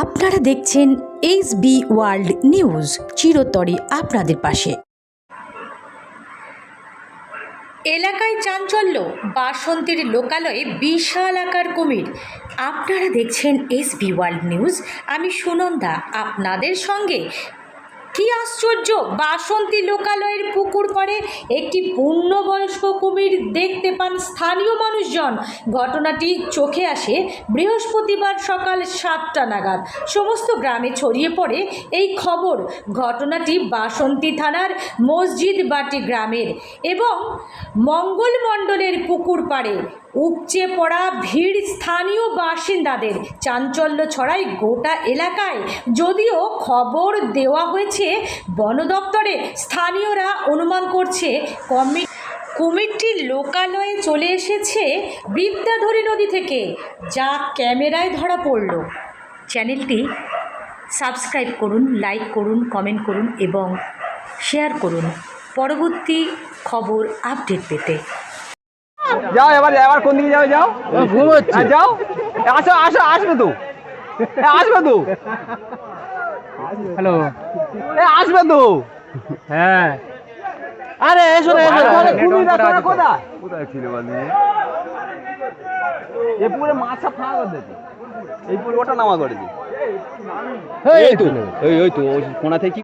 আপনারা দেখছেন SB world news, চিরতরে আপনাদের পাশে। এলাকায় চাঞ্চল্য, বাসন্তীর লোকালয়ে বিশাল আকার কুমির। আপনারা দেখছেন SB ওয়ার্ল্ড নিউজ, আমি সুনন্দা আপনাদের সঙ্গে। কি আশ্চর্য, বাসন্তী লোকালয়ের পুকুর পাড়ে একটি পূর্ণবয়স্ক কুমির দেখতে পান স্থানীয় মানুষজন। ঘটনাটি চোখে আসে বৃহস্পতিবার সকাল 7টা নাগাদ। সমস্ত গ্রামে ছড়িয়ে পড়ে এই খবর। ঘটনাটি বাসন্তী থানার মসজিদ বাটি গ্রামের এবং মঙ্গল মণ্ডলের পুকুর পাড়ে। উপচে পড়া ভিড় স্থানীয় বাসিন্দাদের, চাঞ্চল্য ছড়ায় গোটা এলাকায়। যদিও খবর দেওয়া হয়েছে বন দপ্তরে, স্থানীয়রা অনুমান করছে কুমিরটি লোকালয়ে চলে এসেছে বিদ্যাধরী নদী থেকে, যা ক্যামেরায় ধরা পড়ল। চ্যানেলটি সাবস্ক্রাইব করুন, লাইক করুন, কমেন্ট করুন এবং শেয়ার করুন পরবর্তী খবর আপডেট পেতে। যাও এবার কোন দিকে যাও? যাও যাও, আসো আসো, আসবে তো, আসবে তো। হ্যালো, আসবে তো। হ্যাঁ, আরে এসো না, এসো। কোথায় কোথায় ছিল বলি? এই পুরো মাছা ফাঁকা করে দিতে, এই পুরো ওটা নামা করে দি। এই তো, ওই তো কোনা থেকে